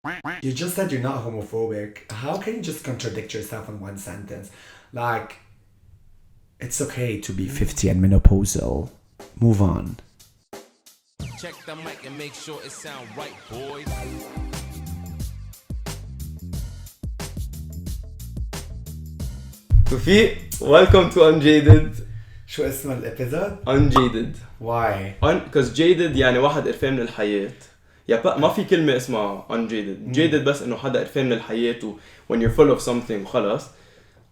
You just said you're not homophobic. How can you just contradict yourself in one sentence? Like, it's okay to be 50 and menopausal. Move on. Check the mic and make sure it sound right, boys. Toufiluk, welcome to Unjaded. شو اسم الابيزود؟ Unjaded. Why? Because jaded يعني واحد قرفان من الحياة. ما في كلمة اسمها unjaded. Jaded بس إنه حدا قرفان من الحياة when you're full of something وخلاص.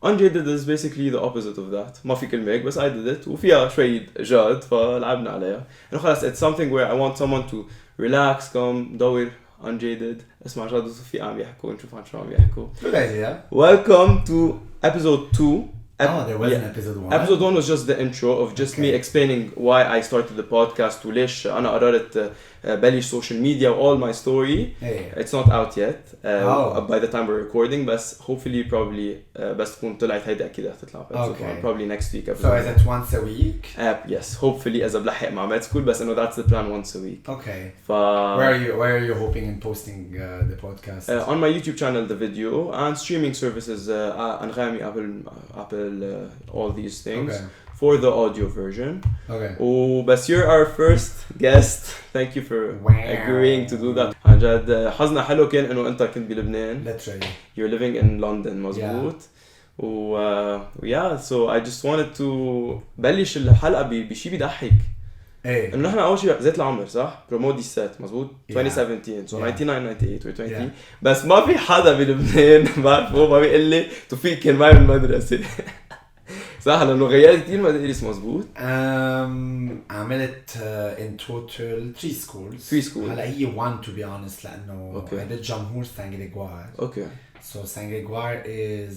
Unjaded is basically the opposite of that. ما في كلمة هيك بس I did it وفيها شوي جاد فلعبنا عليها. إنه خلاص it's something where I want someone to relax, come, دور unjaded. اسمع جاد وتوفيق عم يحكوا نشوف عن شو عم يحكوا. Good idea. Welcome to episode 2. There was an episode 1. Episode 1 was just the intro of just me explaining why I started the podcast وليش أنا قررت بلش social media all my story. It's not out yet by the time we're recording بس hopefully probably بس تكون طلعت هيدا أكيد رح تطلع probably next week. So is it once a week? Yes, hopefully إذا بلحق مع med school بس إنه that's the plan once a week. Okay. Where are you hoping in posting the podcast? On my YouTube channel the video and streaming services Anghami, Apple all these things for the audio version. Okay. But you're our first guest. Thank you for agreeing to do that. عن جد حظنا حلو كان إنه أنت كنت بلبنان. Literally. You're living in London مزبوط. Yeah, so I just wanted to بلش الحلقة بشي بيضحك. إنه نحن أول شيء زيت العمر صح؟ برومودي set مزبوط 2017 so 99 98 or 20 بس ما في حدا بلبنان بعرفه ما بيقول لي توفيق كان معي بالمدرسة. صح لأنه غيرت كتير مدارس مزبوط. عملت in total 3 schools. 3 schools. هلا هي 1 to be honest لأنه I did Jamhour Saint-Grégoire. Okay. So Saint-Grégoire is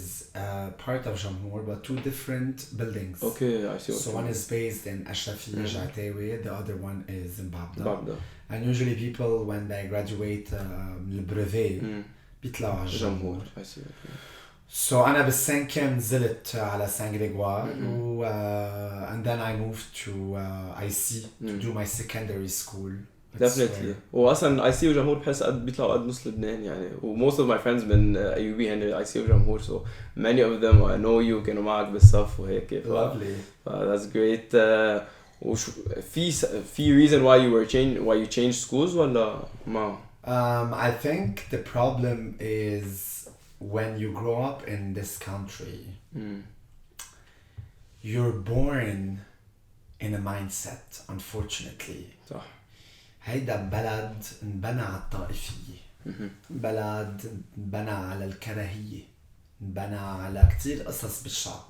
part of Jamhour but 2 different buildings. Okay, I see. So one is based in Ashrafiya, Jatawi, the other one is in Babda. And usually people when they graduate le brevet بيطلعوا على Jamhour. I see. Okay. So أنا بالسنكم نزلت على Saint-Grégoire and then I moved to IC to do my secondary school. Definitely. وأصلاً IC وجمهور بحس قد بيطلعوا قد نص لبنان يعني. most of my friends من أيوبي هن IC وجمهور so many of them I know you كانوا معك بالصف وهيك. Lovely. That's great. في reason why you changed schools ولا ما؟ I think the problem is when you grow up in this country, you're born in a mindset, unfortunately. صح. هيدا بلد انبنى على الطائفية. بلد انبنى على الكراهية. انبنى على كتير قصص بالشعب.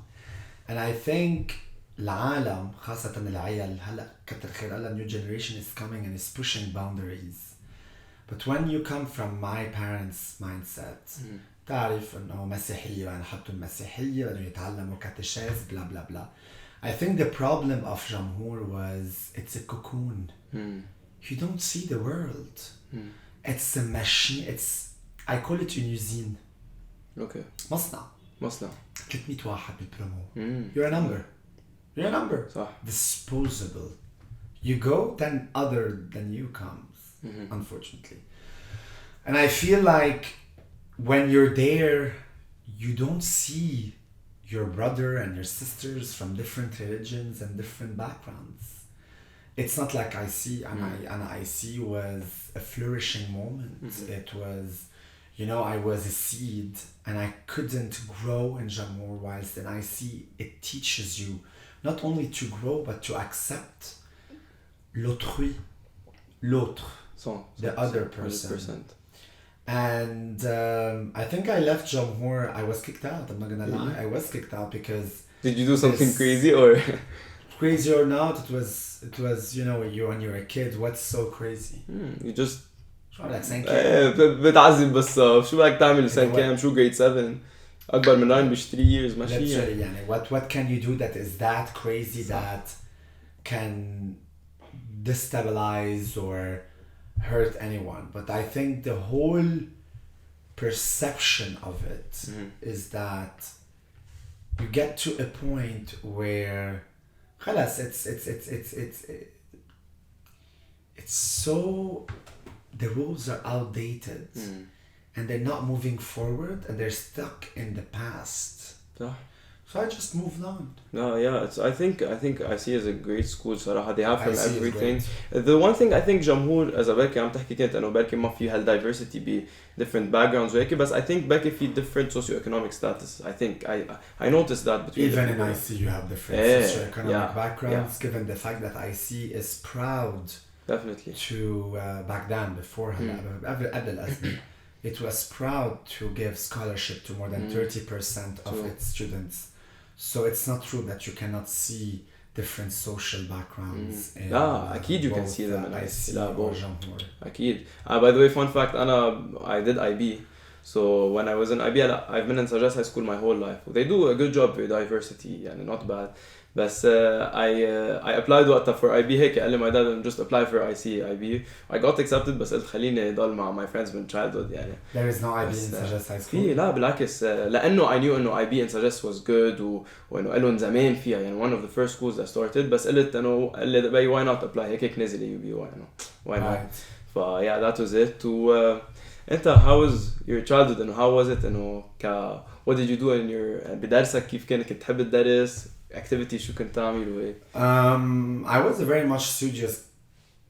And I think العالم خاصة العيال هلأ كتر خير الله new generation is coming and is pushing boundaries. But when you come from my parents' mindset, تعرف إنه مسيحية يعني حطوا المسيحية بدهم يتعلموا كاتيشيز بلا بلا بلا. I think the problem of Jamhour was it's a cocoon. You don't see the world. It's a machine. I call it une usine. Okay. مصنع. 300 واحد بالبرومو. You're a number. You're a number. صح. Disposable. You go, then other than you comes. Unfortunately. And I feel like when you're there, you don't see your brother and your sisters from different religions and different backgrounds. It's not like I see, and I see was a flourishing moment. It was, I was a seed and I couldn't grow in Jamhour whilst in IC it teaches you not only to grow but to accept l'autrui, l'autre, the other person. 100%. And I think I left Jamhour. I was kicked out. I'm not gonna lie. I was kicked out because. Did you do something crazy or? Crazy or not, it was when you're a kid. What's so crazy? You just. شو بدك سنكم؟ بتعذب بالصف. شو بدك تعمل سنكم؟ شو grade 7 أكبر من 9 بش 3 years ماشي يعني. What can you do that is that crazy that can destabilize or hurt anyone? But I think the whole perception of it is that you get to a point where خلاص it's so the rules are outdated and they're not moving forward and they're stuck in the past. صح. So I just moved on. No, yeah, it's I think IC is a great school صراحة. They have from IC is everything. great. The one thing I think جمهور إذا بركي عم تحكي كنت إنه بركي ما في هالdiversity ب different backgrounds وهيك بس I think بركي في different socioeconomic status. I think I noticed that between Even in IC you have different socioeconomic backgrounds, given the fact that IC is proud definitely to back then before قبل الأزمة it was proud to give scholarship to more than 30% of its students. So it's not true that you cannot see different social backgrounds. أكيد you can see them in IC or Jamhour. أكيد. By the way, fun fact, I did IB. So when I was in IB, I've been in Sargon High School my whole life. They do a good job with diversity, يعني not bad. بس I applied وقتها for IB هيك قال لي my dad just apply for IB. I got accepted بس قلت خليني ضل مع my friends من childhood يعني. There is no IB in Sargon High School. لا بالعكس لأنه I knew إنه IB in Sargon was good وإنه قالوا زمان فيها يعني one of the first schools that started بس قلت إنه قال لي بي why not apply هيك نزل UB why not. Yeah, that was it. أنت how was your childhood إنه how was it إنه what did you do in your بدرسك كيف كنت تحب تدرس activity شو كنت تعمل وهيك؟ I was a very much studious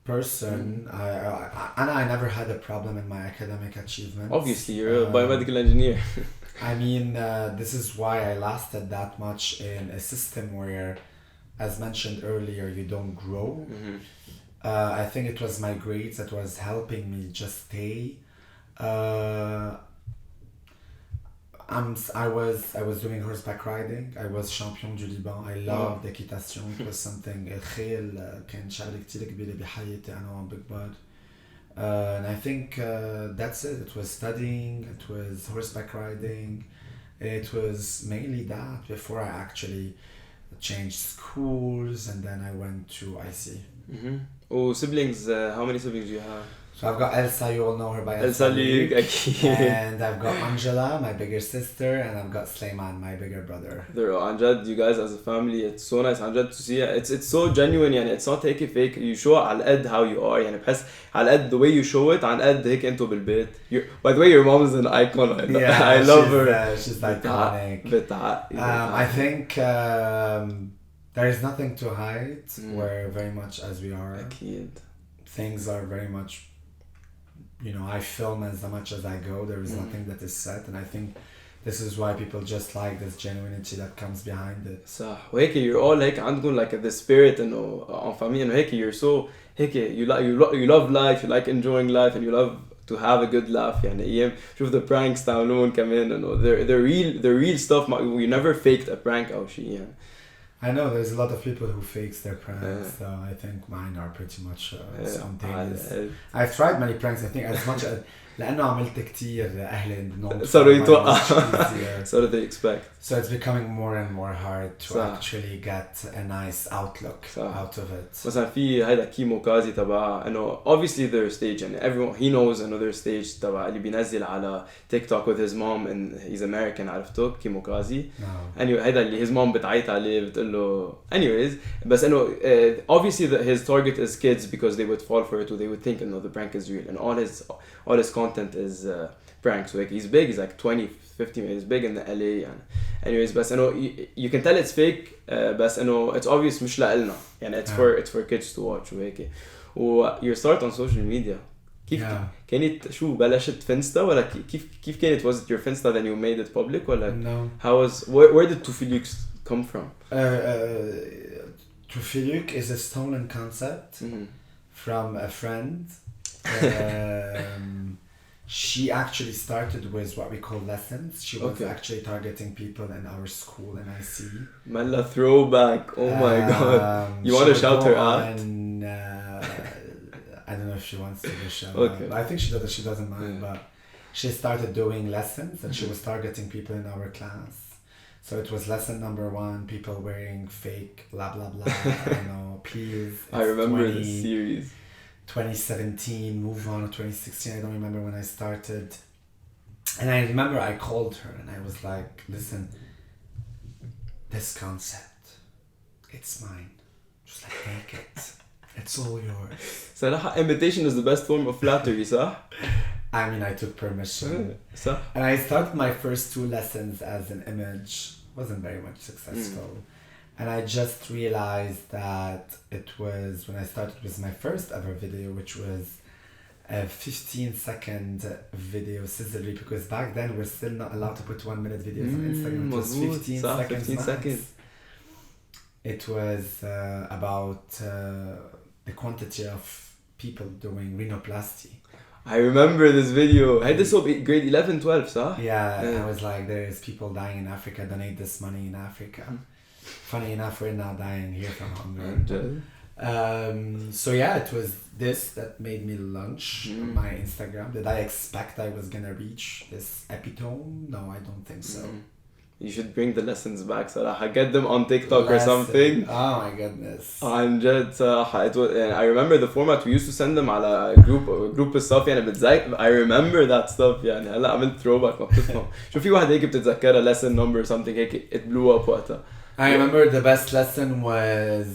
person. I never had a problem in my academic achievements. Obviously, you're a biomedical engineer. I mean, this is why I lasted that much in a system where, as mentioned earlier, you don't grow. I think it was my grades that was helping me just stay. I was doing horseback riding. I was champion du Liban. I loved l'équitation. It was something الخيل كان شغلة كتير كبيرة بحياتي أنا وعم بكبر. And I think that's it. It was studying. It was horseback riding. It was mainly that before I actually changed schools and then I went to IC. Oh, siblings, how many siblings do you have? So I've got Elsa, you all know her by Elsa Luke, and I've got Angela, my bigger sister, and I've got Sleiman, my bigger brother. Anjad, you guys as a family, it's so nice Anjad to see it. It's so genuine يعني it's not هيك fake. You show على قد how you are يعني بحس على قد the way you show it عن قد هيك انتو بالبيت. By the way, your mom is an icon. I love her. She's iconic. I think there is nothing to hide. We're very much as we are. أكيد. Things are very much, you know, I film as much as I go. There is nothing that is set, and I think this is why people just like this genuinity that comes behind it. صح. وهيك you're all هيك عندكم like the spirit إنه en famille إنه هيك you're so هيك you love life, you like enjoying life, and you love to have a good laugh. يعني أيام شوف the pranks تعملون كمان إنه they're real stuff. We never faked a prank أو شيء يعني. I know there's a lot of people who fakes their pranks, so I think mine are pretty much spontaneous. I've tried many pranks. I think as much as لأنه عملت كتير أهلي إنهم صاروا يتوقعوا. So did they expect? So it's becoming more and more hard to actually get a nice outlook out of it. مثلا في هيدا كيمو كازي تبع إنه obviously their stage and everyone he knows إنه their stage تبع اللي بينزل على TikTok with his mom and he's American عرفته كيمو كازي. Anyway هيدا اللي his mom بتعيط عليه بتقول له anyways بس إنه obviously his target is kids because they would fall for it or they would think إنه the prank is real and all his content is pranks. So like he's big, he's like 20-50, he's big in the LA يعني. Anyways بس إنه you can tell it's fake بس إنه it's obvious مش لإلنا يعني it's for kids to watch وهيك. your start on social media كيف كانت شو بلشت فينستا ولا كيف كانت was it your Finsta then you made it public ولا no how was where did Toufiluk come from? Toufiluk is a stolen concept from a friend. She actually started with what we call lessons. She was actually targeting people in our school in IC. Mala throwback. Oh my god. You want to shout her out? I don't know if she wants to be shout out. But I think she doesn't mind. But she started doing lessons and she was targeting people in our class. So it was lesson number 1, people wearing fake blah blah blah, you know, please. I remember the series. 2017, move on, or 2016, I don't remember when I started. And I remember I called her and I was like, listen, this concept, it's mine. Just like, take it. It's all yours. صراحة imitation is the best form of flattery, صح? I mean, I took permission. So And I started my first 2 lessons as an image. Wasn't very much successful. And I just realized that it was when I started with my first ever video, which was a 15-second video scissory, because back then we're still not allowed to put 1 minute videos on Instagram. It was 15 صح, seconds 15 max. seconds. It was about the quantity of people doing rhinoplasty. I remember this video. هيدا so grade 11, 12 صح? Yeah, I was like, there's people dying in Africa, donate this money in Africa. Funny enough, we're now dying here from hunger. So yeah, it was this that made me launch my Instagram. Did I expect I was gonna reach this epitome? No, I don't think so. You should bring the lessons back صراحة. Get them on TikTok or something. Oh my goodness. Unjaded صراحة. It was, and I remember the format we used to send them على group الصف يعني بتذكر. I remember that stuff يعني. هلا عملت throwback ما بتفهم. شو في واحد هيك بتتذكرها lesson number something هيك it blew up وقتها. I remember the best lesson was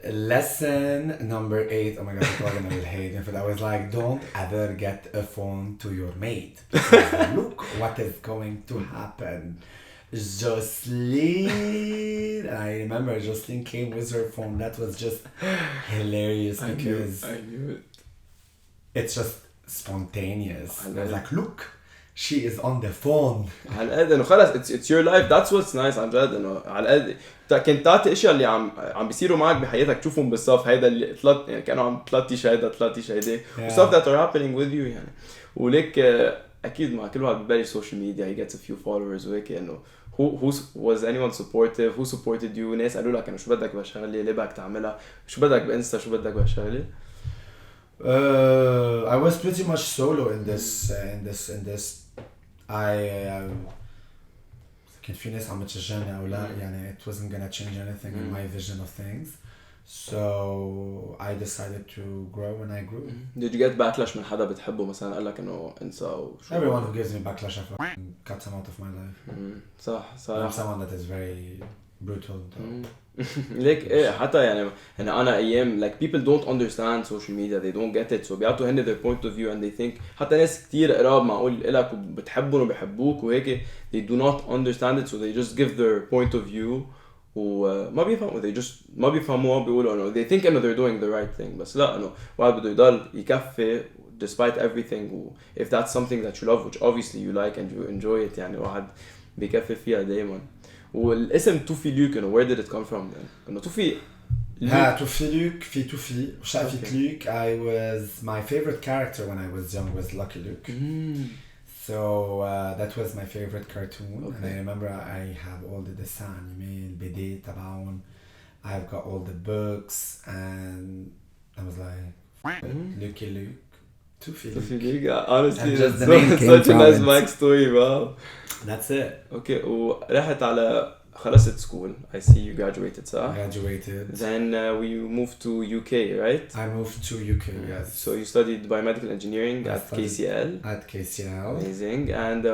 lesson number 8. Oh my god, people are gonna be hating for that. I was like, don't ever get a phone to your mate. Because look what is going to happen. Jocelyn, and I remember Jocelyn came with her phone. That was just hilarious because I knew it. it's just spontaneous. I was like, look, she is on the phone. على قد انه خلص it's your life. That's what's nice عن جد انه على قد كنت تعطي اشياء اللي عم بيصيروا معك بحياتك تشوفهم بالصف. هيدا اللي طلعت يعني كانوا عم تلطيش هيدا تلطيش هيدا stuff that are happening with you يعني. وليك اكيد مع كل واحد ببالي social media he gets a few followers وهيك انه who was anyone supportive, who supported you. ناس قالوا لك انه شو بدك بهالشغله ليه بدك تعملها, شو بدك بانستا, شو بدك بهالشغله. I was pretty much solo in this كان في ناس عم تشجعني او لا يعني it wasn't gonna change anything in my vision of things, so I decided to grow when I grew. Did you get backlash من حدا بتحبه مثلا قال لك انه انسى او شو؟ Everyone who gives me backlash I cut them out of my life. صح I'm someone that is very brutal. ليك ايه حتى يعني انا ايام like people don't understand social media, they don't get it, so بيعطوا هن their point of view and they think حتى ناس كتير قراب معقول إلك وبتحبهم وبيحبوك وهيك they do not understand it, so they just give their point of view وما بيفهموا, they just ما بيفهموها, بيقولوا انه they think انه they're doing the right thing, بس لا انه واحد بده يضل يكفي despite everything if that's something that you love which obviously you like and you enjoy it يعني واحد بيكفي فيها دايما. والاسم توفيلوك انه where did it come from then؟ انه توفي Toufiluk في توفي وشافت لوك. I was my favorite character when I was young was Lucky Luke. So that was my favorite cartoon, and I remember I have all the dessin animé البداية تبعهم. I've got all the books and I was like Lucky Luke Toufiluk. Honestly just the that's name came such a from nice it. backstory. Wow. That's it. Okay, ورحت على خلصت school. I see you graduated, صح? I graduated. Then we moved to UK, right? I moved to UK, yes. So you studied Biomedical Engineering at KCL. At KCL. Amazing. And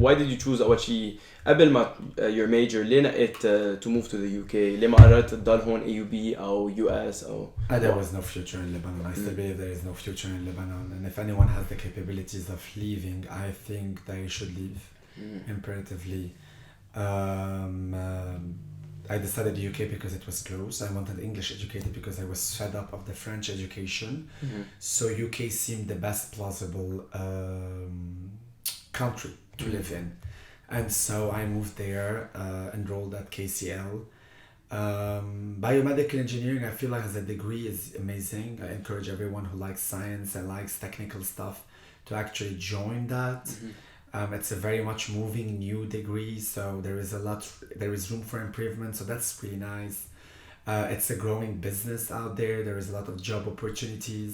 why did you choose أول شيء قبل ما your major ليه نقيت to move to the UK؟ ليه ما قررت تضل هون AUB أو US أو؟ There was no future in Lebanon. I still believe there is no future in Lebanon. And if anyone has the capabilities of leaving, I think they should leave imperatively. I decided UK because it was close. I wanted English educated because I was fed up of the French education. So UK seemed the best plausible country to live in. And so I moved there, enrolled at KCL. Biomedical Engineering, I feel like as a degree is amazing. I encourage everyone who likes science and likes technical stuff to actually join that. It's a very much moving new degree, so there is room for improvement, so that's really nice. It's a growing business out there. There is a lot of job opportunities.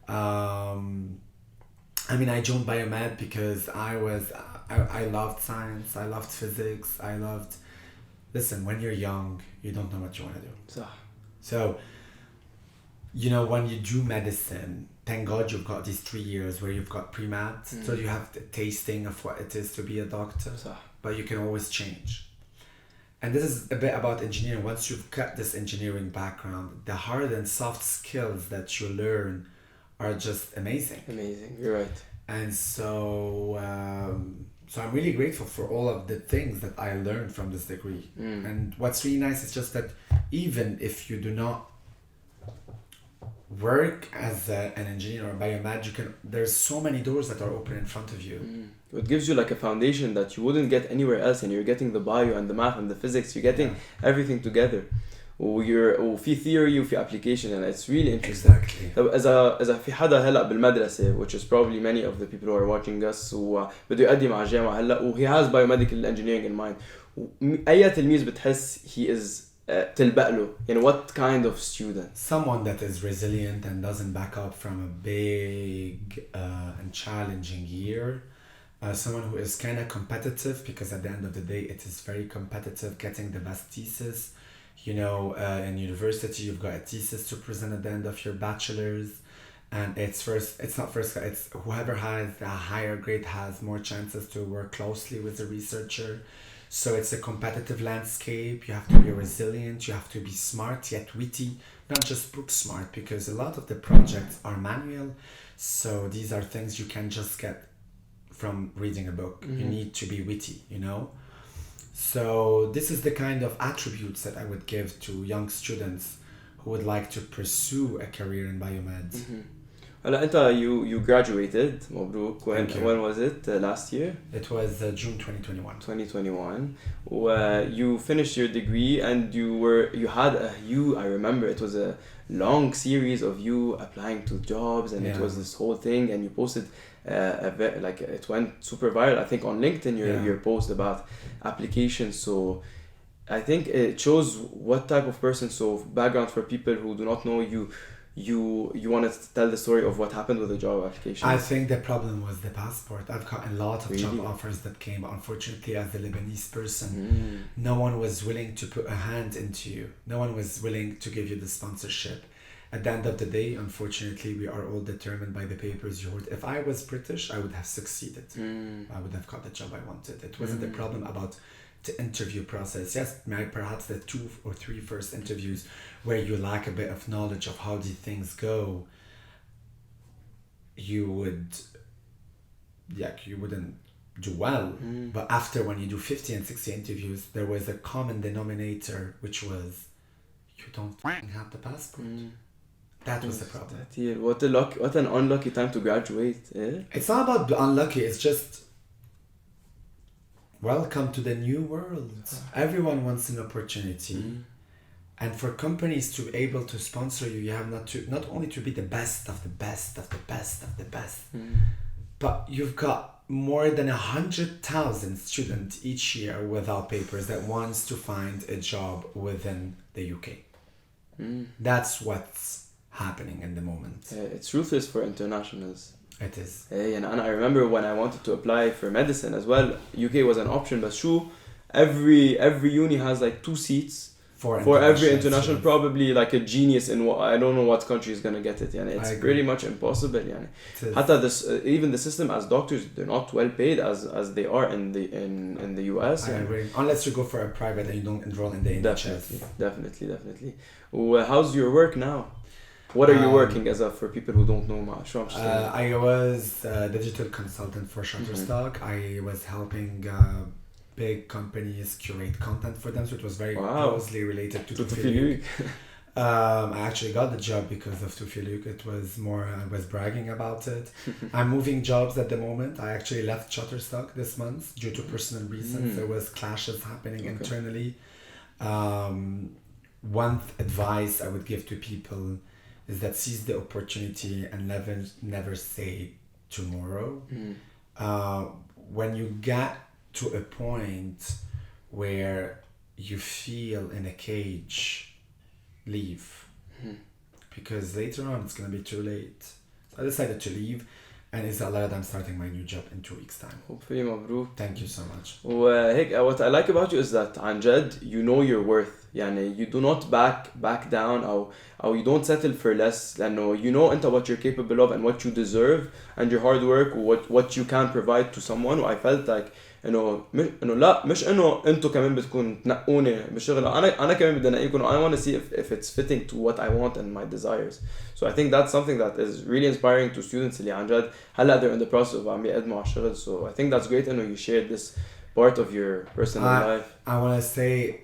I mean, I joined Biomed because I loved science, I loved physics, listen, when you're young, you don't know what you want to do. So, you know, when you do medicine, thank God you've got these 3 years where you've got pre-med, so you have the tasting of what it is to be a doctor, but you can always change. And this is a bit about engineering. Once you've got this engineering background, the hard and soft skills that you learn are just amazing. Amazing, you're right. And so I'm really grateful for all of the things that I learned from this degree. And what's really nice is just that even if you do not work as an engineer or biomed, there's so many doors that are open in front of you. It gives you like a foundation that you wouldn't get anywhere else, and you're getting the bio and the math and the physics, you're getting everything together. وفي theory وفي application, and it's really interesting. Exactly. طب إذا في حدا هلا بالمدرسة, which is probably many of the people who are watching us, وبده يقدم على الجامعة هلا, he has biomedical engineering in mind, أي تلميذ بتحس he is تلبق له, what kind of student? Someone that is resilient and doesn't back up from a big and challenging year. Someone who is kind of competitive, because at the end of the day it is very competitive getting the best thesis. In university you've got a thesis to present at the end of your bachelor's, and it's whoever has a higher grade has more chances to work closely with the researcher. So it's a competitive landscape. You have to be resilient, you have to be smart yet witty, not just book smart, because a lot of the projects are manual, so these are things you can just get from reading a book. You need to be witty, So this is the kind of attributes that I would give to young students who would like to pursue a career in biomed. هلا أنت you graduated, مبروك. When was it? Last year? It was June 2021. 2021. You finished your degree, and I remember it was a long series of you applying to jobs, and it was this whole thing, and you posted it went super viral, I think, on LinkedIn, your post about applications. So I think it shows what type of person. So background for people who do not know you, you wanted to tell the story of what happened with the job application. I think the problem was the passport. I've got a lot of job offers that came. Unfortunately, as the Lebanese person, no one was willing to put a hand into you. No one was willing to give you the sponsorship. At the end of the day, unfortunately, we are all determined by the papers you hold. If I was British, I would have succeeded. I would have got the job I wanted. It wasn't the problem about the interview process. Yes, perhaps the 2 or 3 first interviews where you lack a bit of knowledge of how these things go, you wouldn't do well. But after, when you do 50 and 60 interviews, there was a common denominator, which was you don't have the passport. That was the problem. What an unlucky time to graduate. It's not about unlucky, it's just welcome to the new world. Everyone wants an opportunity. And for companies to be able to sponsor you, you have not only to be the best of the best of the best of the best, but you've got more than 100,000 students each year without papers that wants to find a job within the UK. That's what's happening in the moment. It's ruthless for internationals. It is. And I remember when I wanted to apply for medicine as well, UK was an option, but every uni has like 2 seats for every international, probably like a genius in I don't know what country is going to get it. It's pretty much impossible. Hatta even the system as doctors, they're not well paid as they are in the US. I agree. Unless you go for a private and you don't enroll in the NHS. Definitely. How's your work now? What are you working as for people who don't know? I was a digital consultant for Shutterstock. I was helping big companies curate content for them, so it was very closely related to Toufiluk. I actually got the job because of Toufiluk. It was more, I was bragging about it. I'm moving jobs at the moment. I actually left Shutterstock this month due to personal reasons. There was clashes happening internally. One advice I would give to people is that seize the opportunity and never say tomorrow. When you get to a point where you feel in a cage, leave. Because later on it's going to be too late. So I decided to leave, and inshallah I'm starting my new job in 2 weeks time. Hopefully, مبروك. Thank you so much. What I like about you is that Unjad, you know your worth. You do not back down or you don't settle for less. You know what you're capable of and what you deserve, and your hard work, what you can provide to someone. I felt like انه لا مش انه انتوا كمان بدكم تنقوني بالشغل, انا كمان بدي انقيكم. I want to see if it's fitting to what I want and my desires. So I think that's something that is really inspiring to students اللي عن جد هلا they're in the process of عم يقدموا على الشغل. So I think that's great إنه you shared this part of your personal life. I want to say,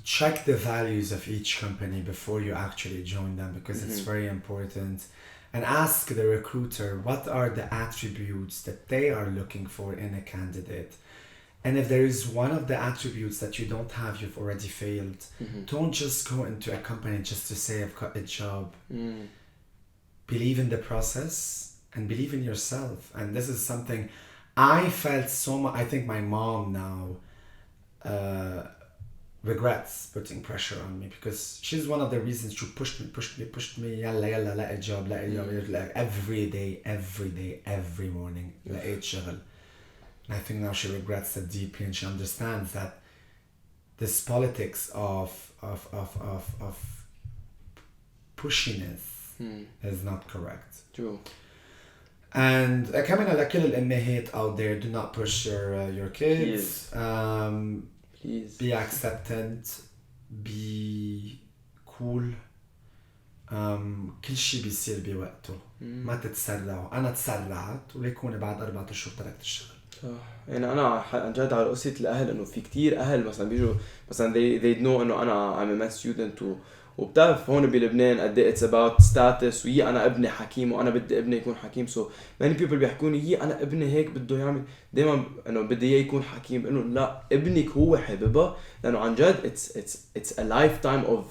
check the values of each company before you actually join them, because it's very important. And ask the recruiter what are the attributes that they are looking for in a candidate. And if there is one of the attributes that you don't have, you've already failed. Don't just go into a company just to say I've got a job. Believe in the process and believe in yourself. And this is something I felt so much. I think my mom now regrets putting pressure on me, because she's one of the reasons she pushed me. Yalla, let a job, like every day, every morning, لقيت شغل. And I think now she regrets that deeply, and she understands that this politics of pushiness is not correct. True. And كمان لكل الأمهات out there, do not push your kids. Please. Be acceptant, be cool. كل شيء بيصير بوقته. ما تتسرعوا. أنا تسرعت وليكوني بعد 4 أشهر تركت الشغل. يعني أنا عن جد على قصة الأهل إنه في كتير أهل مثلا بيجوا مثلا they know إنه أنا I'm a med student وبتعرف هون بلبنان قد إيه it's about status ويي أنا ابني حكيم وأنا بدي ابني يكون حكيم. so many people بيحكوني يي أنا ابني هيك بده يعمل دايما إنه بدي إياه يكون حكيم. إنه لا، ابنك هو حبيبه، لأنه عن جد it's a lifetime of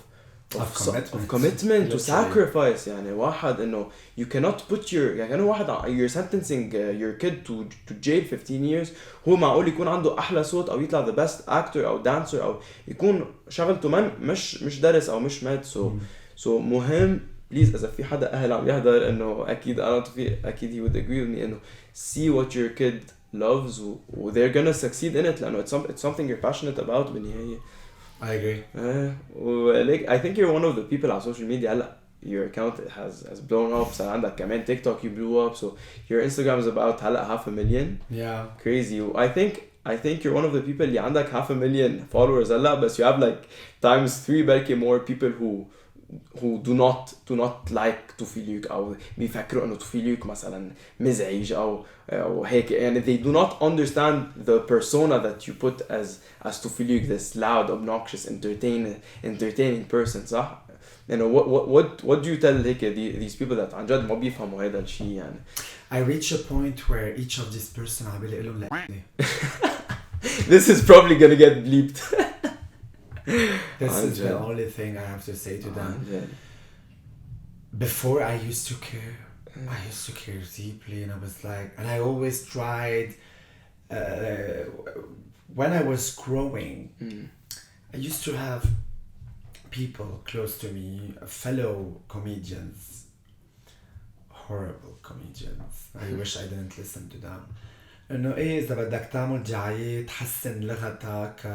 commitment to sacrifice. يعني واحد إنه you cannot put your يعني أنا واحد you're sentencing your kid to jail 15 years. هو معقول يكون عنده أحلى صوت أو يطلع the best actor أو dancer أو يكون شغلته مش درس أو مش مات. so مهم please إذا في حدا أهل عم يحضر إنه أكيد أنا أكيد he would agree with me إنه see what your kid loves و they're gonna succeed in it لأنه it's something you're passionate about بالنهاية. I agree. Like I think you're one of the people on social media. Your account has blown up. So عندك كمان TikTok you blew up. So your Instagram is about 500,000. Yeah. Crazy. I think you're one of the people اللي عندك 500,000 followers هلا but you have like times 3 بلكي more people who do not like Toufiluk أو بيفكروا إنه Toufiluk مثلا مزعج أو هيك يعني they do not understand the persona that you put as Toufiluk, this loud, obnoxious, entertaining person. صح؟ You know what do you tell هيك these people that عن جد ما بيفهموا هذا الشيء يعني. I reach a point where each of these person عم بيقول لهم لا. This is probably gonna get bleeped. This is the only thing I have to say to them. Before I used to care. I used to care deeply, and I was like, and I always tried. When I was growing, I used to have people close to me, fellow comedians, horrible comedians. I wish I didn't listen to them. إنه إيه إذا بدك تعمل دعايات حسن لغتك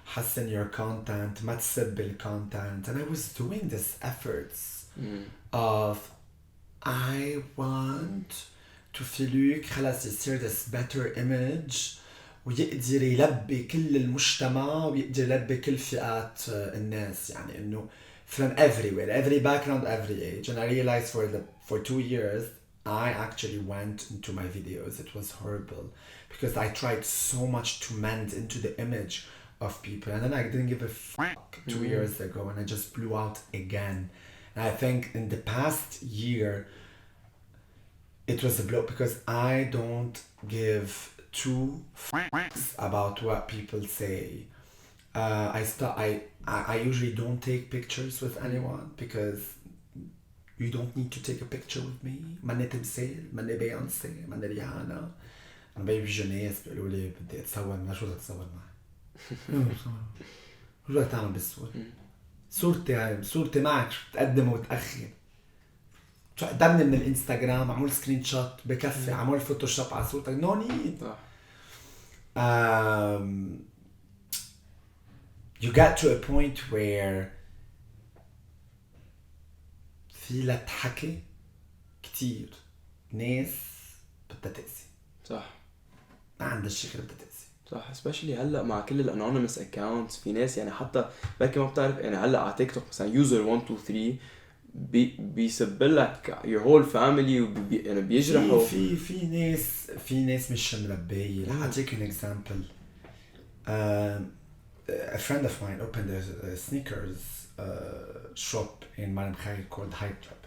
حسن your content ما تسب الcontent. And I was doing this efforts of I want Toufiluk خلاص يصير this better image ويقدر يلبي كل المجتمع ويقدر يلبي كل فئات الناس. يعني إنه from everywhere, every background, every age. And I realized for 2 years I actually went into my videos. It was horrible because I tried so much to mend into the image of people, and then I didn't give a fuck 2 years ago, and I just blew out again. And I think in the past year it was a blow because I don't give two fucks about what people say. I usually don't take pictures with anyone because you don't need to take a picture with me. ماني تمثال، ماني بيونسي، ماني ريهانا. أنا بيجي ناس بيقولوا لي بدي أتصور معك. شو بدك تتصور معي؟ شو بدك تعمل بالصورة؟ صورتي معك تقدم وتأخر. قدمني من الانستغرام، عمول سكرين شوت بكفي، عمول فوتوشوب على صورتك. No need. You get to a point where في لتحكي كتير ناس بدها تأذي. صح. ما عندها شيء غير بدها تأذي. صح. especially هلا مع كل الانونيمous accounts في ناس يعني حتى بلكي ما بتعرف يعني هلا على تيك توك مثلا user 123 بيسبلك your whole family يعني بيجرحوا. في ناس مش مربية. I'll take an example. A friend of mine opened a sneakers shop in Malingering called Hype Trap.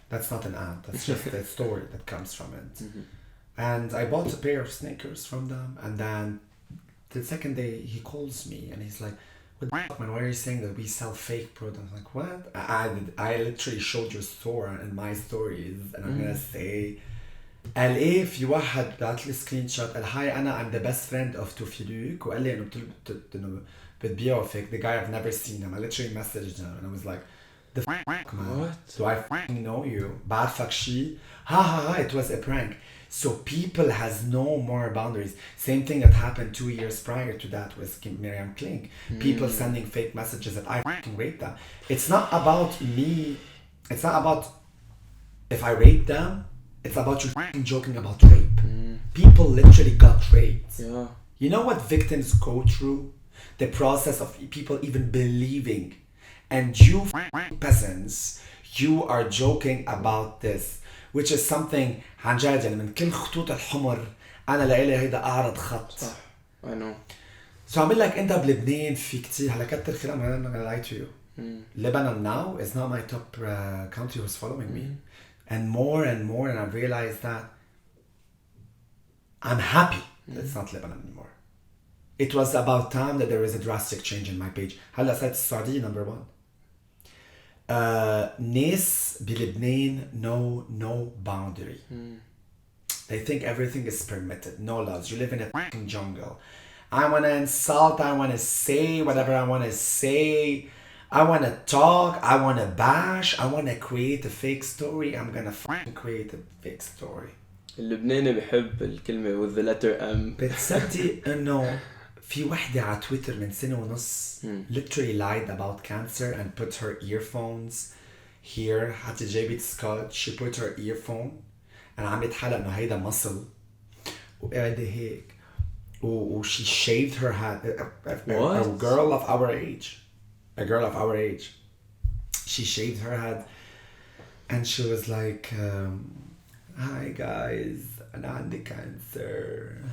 That's not an ad, that's just a story that comes from it. And I bought a pair of sneakers from them, and then the second day he calls me and he's like, what the fuck, man, why are you saying that we sell fake products? I'm like, what? I literally showed your store in my stories, and I'm gonna say, قال ايه في واحد بعت لي سكرين شوت قال هاي انا I'm the best friend of Toufiluk وقال لي انه بتبيعوا fake. The guy I've never seen him. I literally messaged him and I was like, the fuck, man? What? Do I fucking know you? بعرفك شي? Ha, it was a prank. So people has no more boundaries. Same thing that happened 2 years prior to that with Myriam Klink. People sending fake messages that I fucking raped them. It's not about me. It's not about if I raped them. It's about you fucking joking about rape. People literally got raped. Yeah. You know what victims go through? The process of people even believing. And you peasants, you are joking about this. Which is something Unjaded يعني من كل خطوط الحمر أنا لإلي هيدا أعرض خط. I know. So عمل لك أنت بلبنان في كتير هلا كتر خير. I'm not gonna lie to you. Lebanon now is not my top country who's following me. And more and I've realized that I'm happy that it's not Lebanon anymore. It was about time that there is a drastic change in my page. هلا صارت السعودية number 1. ناس بلبنان know no boundary. They think everything is permitted. No laws. You live in a fucking jungle. I want to insult. I want to say whatever I want to say. I want to talk. I want to bash. I want to create a fake story. I'm gonna fucking create a fake story. اللبناني بحب الكلمة with the letter M. بتصدق إنه في وحدة على تويتر من سنة ونص literally lied about cancer and put her earphones here. حتى جابت سكوت. She put her earphone and عملت حالة إنه هيدا muscle وقاعدة هيك she shaved her head. A girl of our age. A girl of our age. She shaved her head and she was like, hi guys, أنا عندي cancer.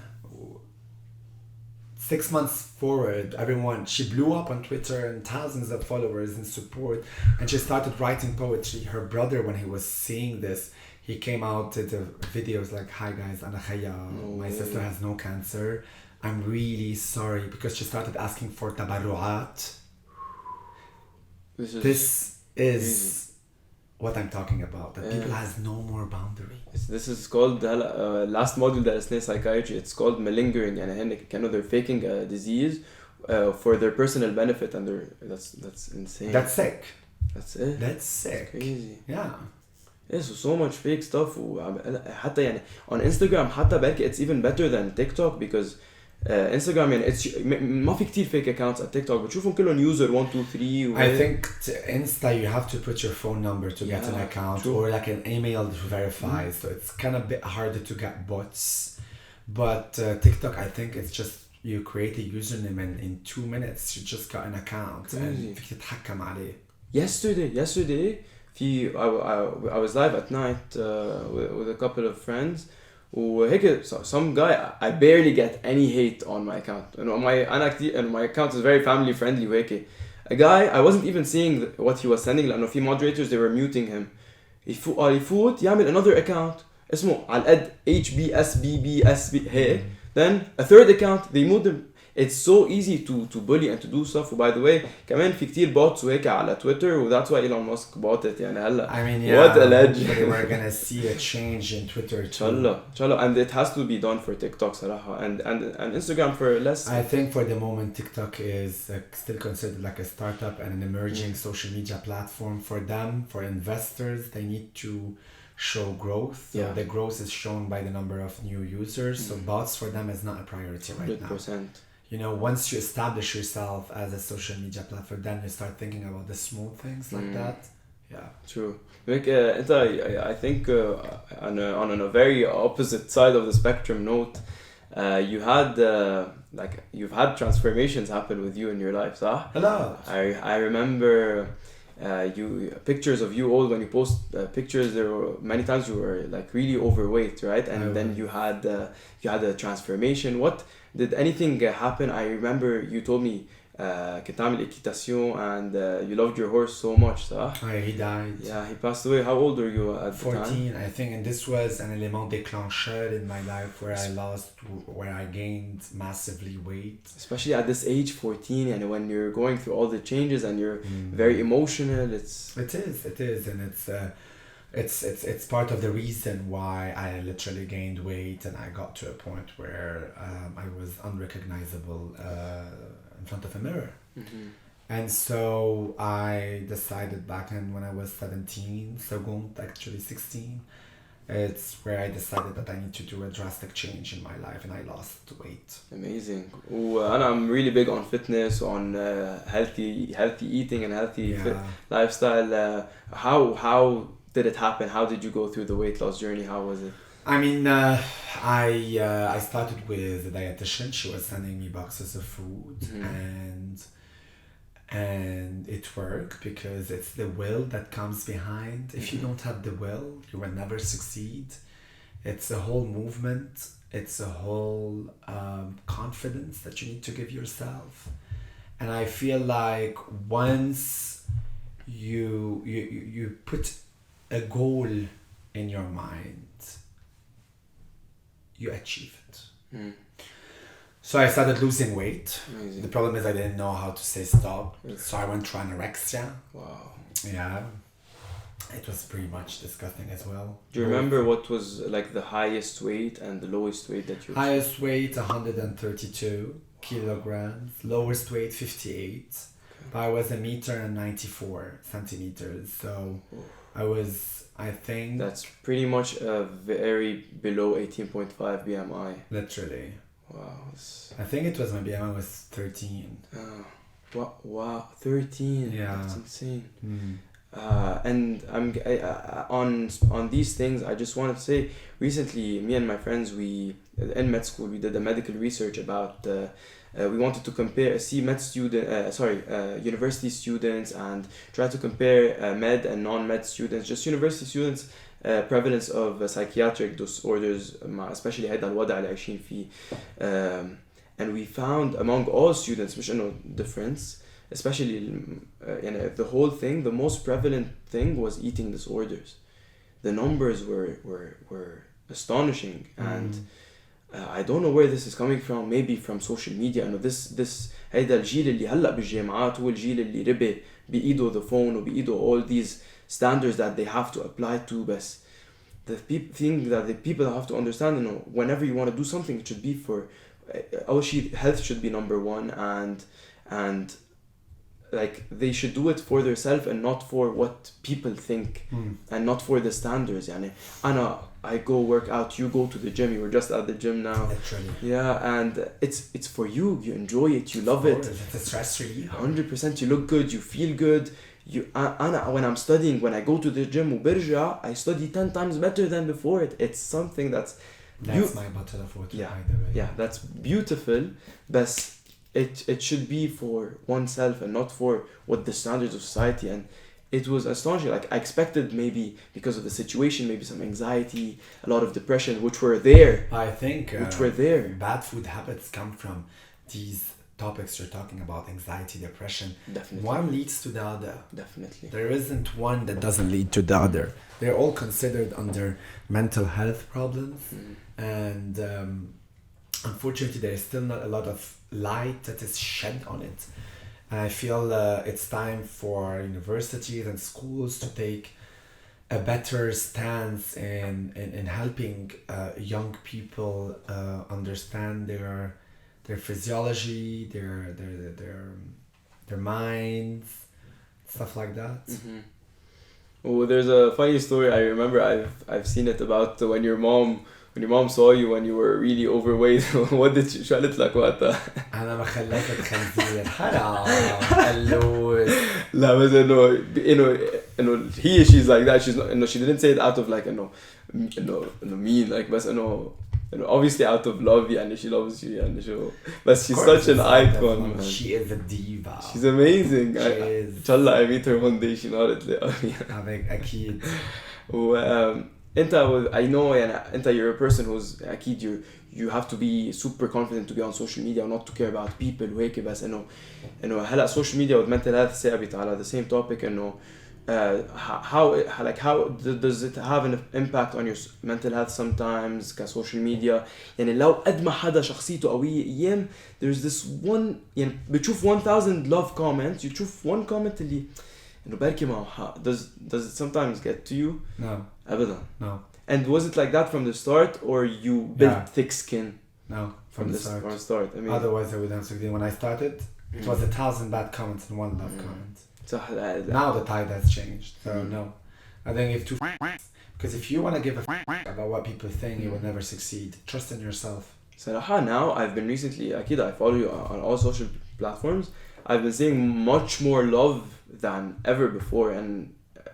6 months forward, everyone, she blew up on Twitter and thousands of followers and support, and she started writing poetry. Her brother, when he was seeing this, he came out to the videos like, hi guys, أنا خيا, my sister has no cancer. I'm really sorry, because she started asking for tabarruat. This is what I'm talking about. That people has no more boundary. This is called last module درسناه psychiatry. It's called malingering. يعني هن كانوا they're faking a disease for their personal benefit, and that's insane. That's sick. That's it. That's sick. It's crazy. Yeah. Yeah, so much fake stuff. حتى يعني on Instagram حتى بالك it's even better than TikTok, because Instagram يعني ما في كتير fake accounts at TikTok بتشوفهم كلهم user 1 2 3 I think to Insta you have to put your phone number to get an account, or like an email to verify, so it's kind of a bit harder to get bots. But TikTok, I think it's just you create a username and in 2 minutes you just got an account and فيك تتحكم عليه. Yesterday I was live at night with a couple of friends. وهيك some guy I barely get any hate on my account. And my account is very family friendly وهيك. A guy I wasn't even seeing what he was sending لأنه في moderators they were muting him. يفوت يعمل another account اسمه على قد HBSBBSB هيك. Then a third account they moved him. It's so easy to bully and to do stuff. By the way, كمان في كتير bots وهيك على Twitter, و that's why Elon Musk bought it. يعني هلا. I mean, what a legend. We're gonna see a change in Twitter too. inshallah, and it has to be done for TikTok صراحة, and Instagram for less. I think for the moment TikTok is still considered like a startup and an emerging social media platform. For them, for investors, they need to show growth. So the growth is shown by the number of new users. So bots for them is not a priority right 100%. now. You know, once you establish yourself as a social media platform, then you start thinking about the small things like that. Yeah. True. Like, I think on a very opposite side of the spectrum note, you had you've had transformations happen with you in your life, صح? Hello. I remember you pictures of you old when you post pictures. There were many times you were like really overweight, right? And then you had a transformation. What did anything happen? I remember you told me كنت عامل equitation and you loved your horse so much, صح? He died. Yeah, he passed away. How old were you at the 14, time? I think, and this was an élément déclencheur in my life where I gained massively weight. Especially at this age, 14, and when you're going through all the changes and you're very emotional, It is, and it's part of the reason why I literally gained weight, and I got to a point where I was unrecognizable in front of a mirror. And so I decided back then when I was 17, Sargon, actually 16, it's where I decided that I need to do a drastic change in my life, and I lost weight. Amazing. And I'm really big on fitness, on healthy eating and healthy lifestyle. How did it happen? How did you go through the weight loss journey? How was it? I mean, I started with a dietitian. She was sending me boxes of food, and it worked because it's the will that comes behind. If you don't have the will, you will never succeed. It's a whole movement. It's a whole confidence that you need to give yourself. And I feel like once you put a goal in your mind, you achieve it. So I started losing weight. Amazing. The problem is I didn't know how to say stop. So I went through anorexia. Wow. Yeah. It was pretty much disgusting as well. Do you remember what was like the highest weight and the lowest weight that you Highest weight 132 kilograms. Lowest weight 58. But I was 1.94 centimeters. So I think that's pretty much a very below 18.5 BMI. Literally. Wow. I think it was my BMI was 13. Wow, 13. Yeah. That's insane. And on these things, I just wanted to say, recently, me and my friends, in med school, we did a medical research about, we wanted to university students and try to compare med and non-med students, just university students, prevalence of psychiatric disorders, especially هيدا الوضع اللي عايشين فيه. And we found among all students, مش إنه difference, especially the whole thing, the most prevalent thing was eating disorders. The numbers were astonishing, and I don't know where this is coming from. Maybe from social media. إنه this هيدا الجيل اللي هلا بالجامعات هو الجيل اللي ربي بإيده the phone وبإيده all these standards that they have to apply to. But the thing that the people have to understand, whenever you want to do something, it should be for health should be number one, and like they should do it for themselves and not for what people think, and not for the standards. يعني I go work out, you go to the gym, you were just at the gym now. Literally. Yeah, and it's for you enjoy it, you love it. It's a stress relief. 100%. You look good, you feel good. When I'm studying, when I go to the gym وبرجع, I study 10 times better than before. It's something that's my bottle of water, by the way. Yeah, that's beautiful, but it should be for oneself and not for what the standards of society. And it was astonishing. Like I expected, maybe because of the situation, maybe some anxiety, a lot of depression, which were there. I think which were there. Bad food habits come from these topics you're talking about: anxiety, depression. Definitely. One leads to the other. Definitely. There isn't one that doesn't lead to the other. They're all considered under mental health problems, and unfortunately, there is still not a lot of light that is shed on it. And I feel it's time for universities and schools to take a better stance in helping young people understand their physiology, their minds, stuff like that. Oh, there's a funny story. I remember I've seen it about when your mom saw you when you were really overweight. What did she قالت لك وقتها؟ أنا ما خلفت خنزير حرام قلوز. لا بس إنه she's like that. She's not, she didn't say it out of like mean, like بس And obviously out of love يعني she loves you يعني شو but she's Of course, such an it's like that icon one. man. She is a diva. She's amazing. She is. inshallah I meet her one day she nodded لي أكيد. و انت I know يعني انت you're a person who's اكيد you have to be super confident to be on social media and not to care about people وهيك بس انه هلا social media with mental health ثابت على the same topic انه how does it have an impact on your mental health sometimes كسوشيال ميديا يعني لو قد ما حدا شخصيته قوية ايام there's this one يعني بتشوف 1000 love comments you تشوف one comment اللي انه بركي معه حق does it sometimes get to you No. ابدا No. and was it like that from the start or you built thick skin No. From the start. I mean Otherwise I would have succeeded. When I started it was 1,000 bad comments and one love comment. صح Now the tide has changed. So no. I think if because if you want to give a about what people think, you will never succeed. Trust in yourself. صراحة now I've been recently أكيد I follow you on all social platforms. I've been seeing much more love than ever before and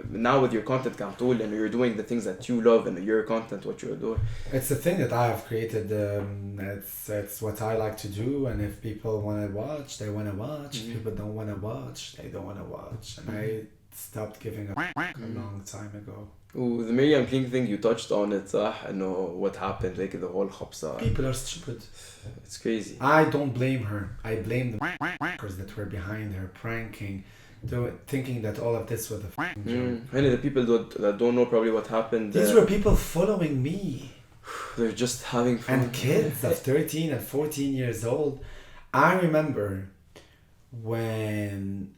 now with your content كعطول and you're doing the things that you love and your content what you're doing. It's the thing that I have created. It's what I like to do, and if people want to watch, they want to watch. If people don't want to watch, they don't want to watch. And I stopped giving a long time ago. Oh, the Myriam Klink thing you touched on it صح إنه what happened like the whole خبصة. People are stupid. It's crazy. I don't blame her. I blame the prankers that were behind her pranking, thinking that all of this was a joke. And the people that don't know probably what happened. These were people following me. They're just having fun. And kids of 13 and 14 years old. I remember when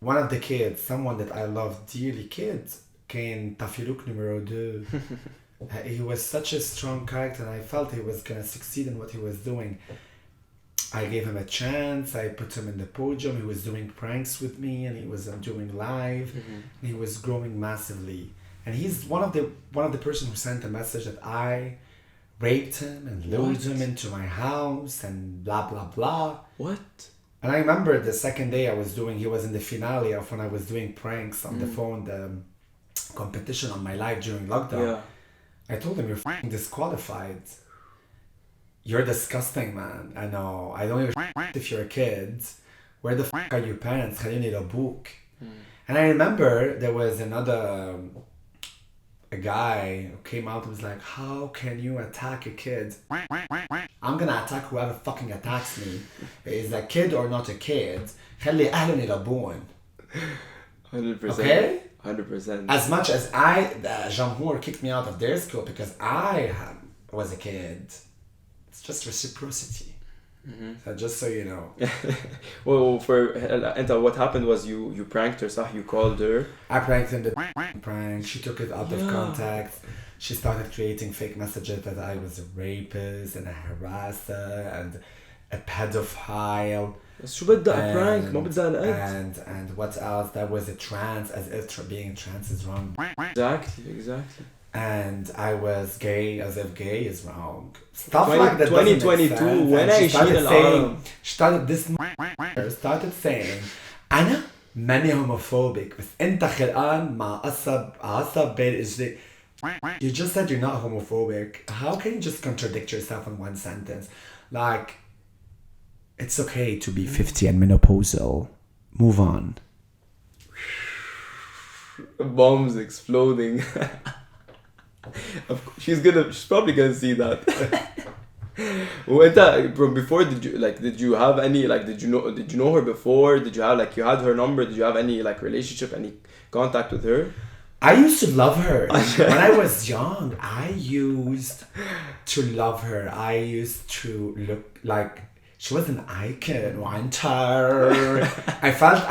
one of the kids, someone that I love dearly, kids, came Toufiluk numero 2. He was such a strong character and I felt he was going to succeed in what he was doing. I gave him a chance. I put him in the podium. He was doing pranks with me and he was doing live. He was growing massively. And he's one of the person who sent a message that I raped him and lured him into my house and blah blah blah. What? And I remember the second day he was in the finale of when I was doing pranks on the phone, the competition on my live during lockdown. Yeah. I told him you're f***ing disqualified. You're disgusting, man. I know. I don't give a shit if you're a kid. Where the f*** are your parents? خليني لأبوك. And I remember there was a guy who came out and was like, how can you attack a kid? I'm gonna attack whoever fucking attacks me. Is a kid or not a kid? خلي أهلهم يربون. 100%. Okay? 100%. As much as Jamhour kicked me out of their school because I was a kid. It's just reciprocity. So just so you know. Well, for what happened was you pranked her, صح? You called her. I pranked him the prank. She took it out of context. She started creating fake messages that I was a rapist and a harasser and a pedophile. شو بدها prank ما بدها القد. And what else? That was a trans, as if being trans is wrong. Exactly. And I was gay as if gay is wrong. Stuff like that. 2022 when I started saying أنا ماني homophobic بس أنت خلقان مع عصب بين إجري. You just said you're not homophobic. How can you just contradict yourself in one sentence? Like, it's okay to be 50 and menopausal. Move on. Bombs exploding. She's probably gonna see that. Before did you have any did you know her before? Did you have you had her number? Did you have any relationship, any contact with her? I used to love her. When I was young, I used to love her. I used to look like she was an icon.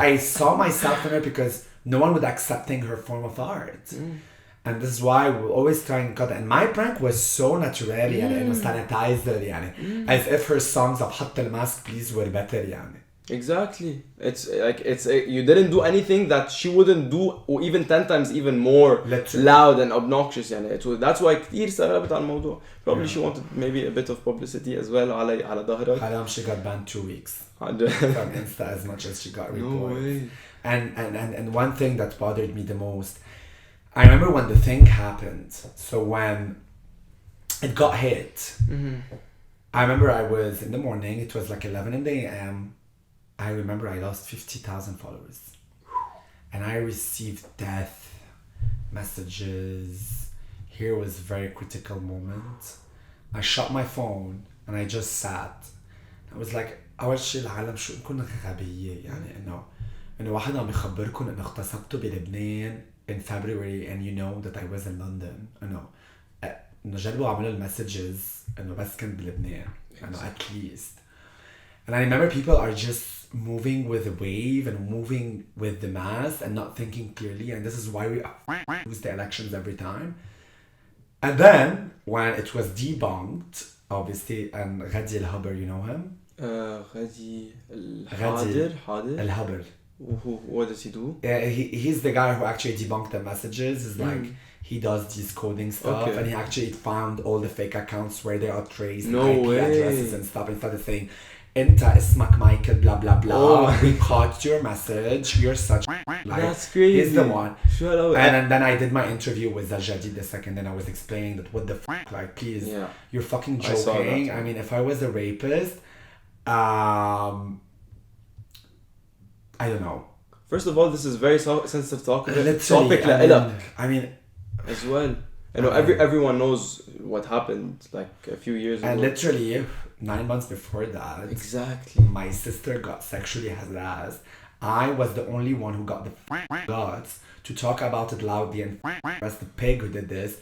I saw myself in her because no one would accepting her form of art. And this is why we always try and cut it. And my prank was so natural and sanitizer as if her songs of حط الماسك please were better Exactly. It's you didn't do anything that she wouldn't do or even 10 times even more loud and obnoxious that's why كتير سربت على الموضوع. Probably she wanted maybe a bit of publicity as well على ظهرك. حرام she got banned 2 weeks from Insta as much as she got reported. No way. And one thing that bothered me the most, I remember when the thing happened. So when it got hit. I remember I was in the morning, it was like 11 in the a.m. I remember I lost 50,000 followers. And I received death messages. Here was a very critical moment. I shut my phone and I just sat. I was like, أول شيء العالم شو إنكم غبية يعني إنه واحد عم يخبركم إنه اغتصبته بلبنان in February and you know that I was in London. إنه جربوا عملوا المسجز إنه بس كنت بلبنان. إنه at least. And I remember people are just moving with the wave and moving with the mass and not thinking clearly, and this is why we lose the elections every time. And then when it was debunked, obviously, and Ghadi al-Haber, you know him? Ghadi al-Haber. What does he do? Yeah, he's the guy who actually debunked the messages. It's like he does this coding stuff, and he actually found all the fake accounts where they are traced, IP addresses and stuff, and started saying, "Enta ismak Michael, blah blah blah. We caught your message. You're such like." That's crazy. He's the one. Shut up. And then I did my interview with Unjaded the second, and I was explaining that what the fuck, like, please, you're fucking joking. I mean, if I was a rapist, I don't know. First of all, this is very sensitive topic. I mean, as well. You know, everyone knows what happened like a few years ago. And literally 9 months before that, exactly, my sister got sexually harassed. I was the only one who got the guts to talk about it loudly and press the pig who did this.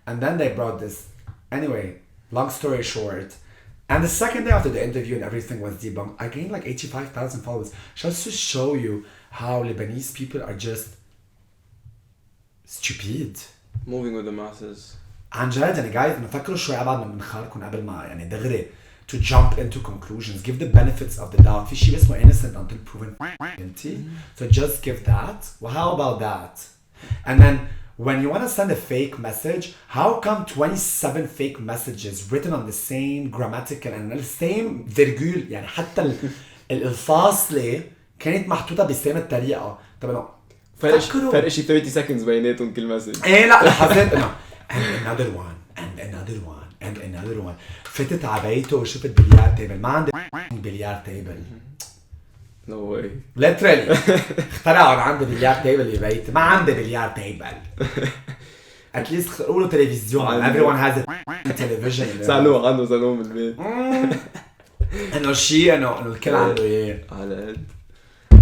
And then they brought this. Anyway, long story short. And the second day after the interview and everything was debunked, I gained like 85,000 followers. Just to show you how Lebanese people are just stupid. Moving with the masses. عن جد يعني guys نفكروا شوي أبعد من منخاركم قبل ما يعني دغري to jump into conclusions. Give the benefits of the doubt. في شيء اسمه innocent until proven guilty. So just give that. Well, how about that? And then when you want to send a fake message, how come 27 fake messages written on the same grammatical and the same virgule يعني حتى الفاصلة كانت محطوطة بسام الطريقة. طب فرق شي 30 seconds بيناتهم كل مسج. ايه لا لاحظت انه and another one and another one and another one. فتت على بيته وشفت بليار تيبل. ما عندي بليار تيبل. No way. Literally. اخترعوا عندي بليار تيبل ببيتي. ما عندي بليار تيبل. At least قولوا تلفزيون. Everyone has a television. سالوه عنده صالون بالبيت. انه شيء انه الكل عنده اياه. على قد.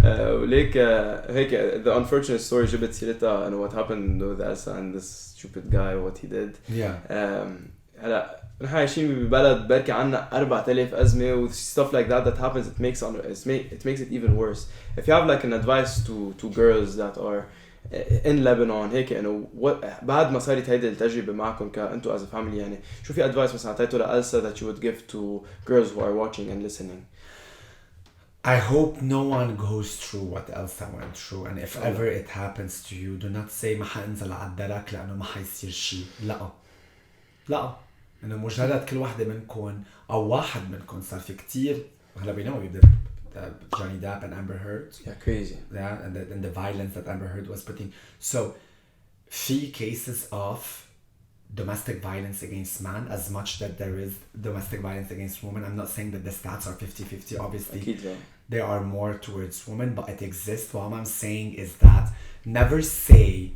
وليك هيك the unfortunate story جبت سيرتها انه what happened with Elsa and this stupid guy what he did. هلا نحن عايشين ببلد بركي عنا 4000 أزمة و stuff like that happens. It makes it even worse. If you have like an advice to girls that are in Lebanon هيك انه بعد ما صارت هيدي التجربة معكم كأنتوا as a family يعني شو في advice مثلا عطيته لألسا that you would give to girls who are watching and listening? I hope no one goes through what Elsa went through, and if ever it happens to you, do not say ما حانزل على الدرك لأنه ما حيصير شيء. لا إنه مجرد كل واحدة منكم أو واحد منكم صار في كتير هلا we know Johnny Depp and Amber Heard. Yeah, crazy. Yeah, and the violence that Amber Heard was putting. So, في cases of domestic violence against man as much that there is domestic violence against women. I'm not saying that the stats are 50-50. Obviously, there are more towards women, but it exists. What I'm saying is that never say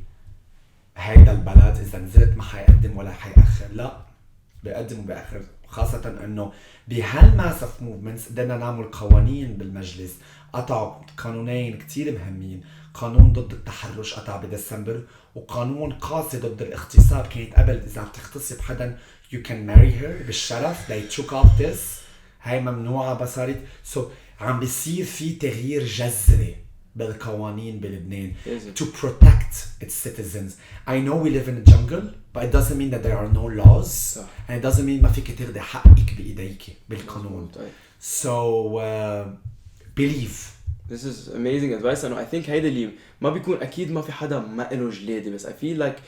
هيدا البلد إذا نزلت ما حيقدم ولا حيأخر. لا بيقدم وبيأخر. خاصة إنه بهالماسف موفمنتس قدرنا نعمل قوانين بالمجلس. قطعوا قانونين كتير مهمين. قانون ضد التحرش قطع بديسمبر وقانون قاسي ضد الاغتصاب. كانت قبل إذا بتغتصب حدا you can marry her بالشرف. They took off this. هاي ممنوعة بصارت. So عم بيصير في تغيير جذري بالقوانين بلبنان to protect its citizens. I know we live in a jungle, but it doesn't mean that there are no laws, and it doesn't mean ما فيك تاخدي حقك بإيديك بالقانون. So believe. This is amazing advice. I think هيدا اللي ما بيكون أكيد ما في حدا ما إله جلادة بس I feel like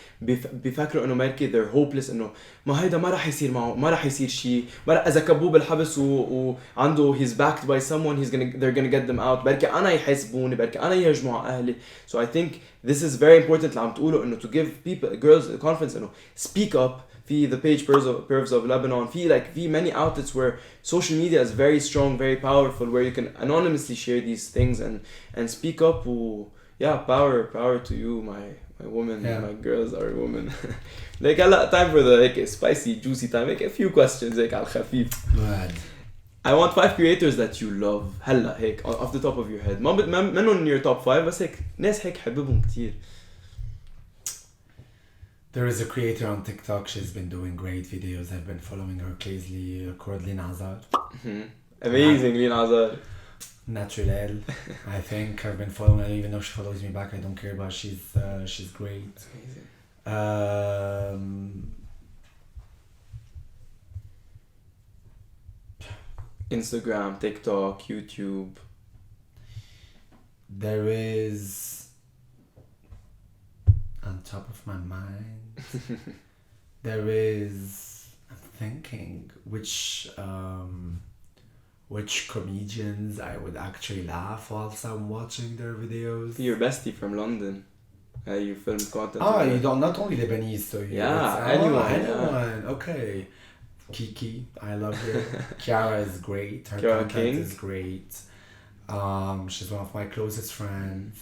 بيفكروا إنه ماركي they're hopeless إنه ما هيدا ما راح يصير معه ما راح يصير شيء إذا كبوه بالحبس وعنده he's backed by someone they're gonna get them out بركي أنا يحاسبوني بركي أنا يهجموا على أهلي. So I think this is very important اللي عم تقوله إنه to give people girls confidence إنه speak up. في the page pervs of Lebanon, في many outlets where social media is very strong, very powerful, where you can anonymously share these things and speak up. Yeah, power to you, my woman, my girls are women. Like time for the spicy juicy time, like a few questions like على الخفيف. I want 5 creators that you love هلا هيك off the top of your head. ما منهم your top 5 بس هيك ناس هيك حببهم كتير. There is a creator on TikTok. She's been doing great videos. I've been following her closely. Called Lina Azar. Amazing, Lina Azar. Naturel. I think I've been following her, even though she follows me back. I don't care, but she's great. Amazing. Instagram, TikTok, YouTube. There is, on top of my mind, there is, I'm thinking which comedians I would actually laugh whilst I'm watching their videos. Your bestie from London. You film content. You don't, not only Lebanese, so anyone. Okay. Kiki, I love her. Kiara is great. Her content is great. She's one of my closest friends.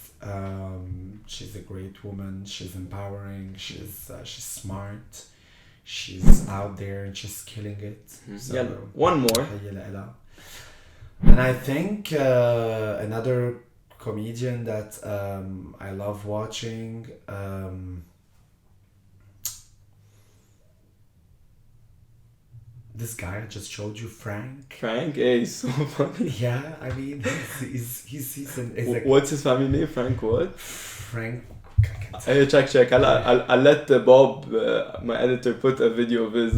She's a great woman. She's empowering. She's smart. She's out there and she's killing it. So, one more. And I think another comedian that I love watching. This guy I just showed you, Frank. He's so funny. Yeah, I mean, he's what's his family name? Frank what? Frank. Hey, check. I'll let Bob, my editor, put a video of his.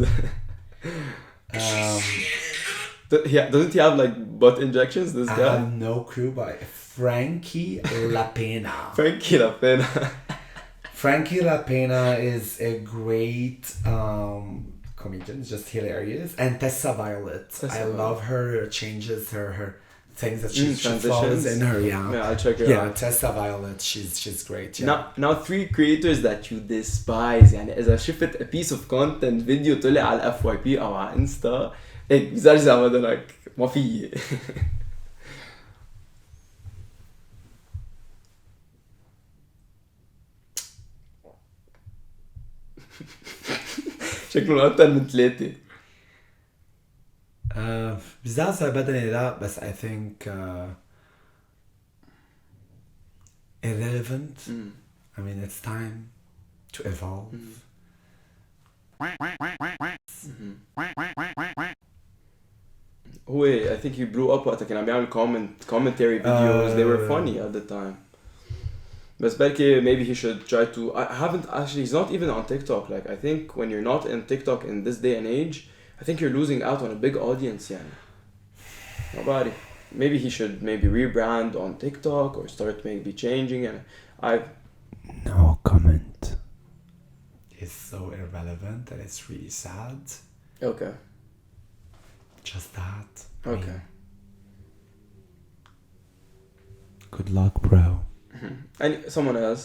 Doesn't he have like butt injections? This guy. I have no clue, but Frankie Lapena. Frankie Lapena is a great comedian, just hilarious. And Tessa Violet. I love her changes, her things that she follows in her. Yeah, I'll check her out. Yeah, Tessa Violet, she's great. Yeah. Now 3 creators that you despise. يعني إذا شفت a piece of content فيديو طلع على FYP أو على إنستا هيك بزرزع بدنك ما في. شكله أكتر من 3. بزعزع بدني لا بس I think irrelevant. I mean it's time to evolve. هو I think he blew up وقتها كان عم بيعمل commentary videos. They were funny at the time. بس بلكي maybe he should try to. I haven't actually. He's not even on TikTok. Like I think when you're not in TikTok in this day and age, I think you're losing out on a big audience. يعني. Nobody. Maybe he should rebrand on TikTok or start maybe changing. And no comment. It's so irrelevant and it's really sad. Okay. Just that. Okay. Good luck, bro. And someone else.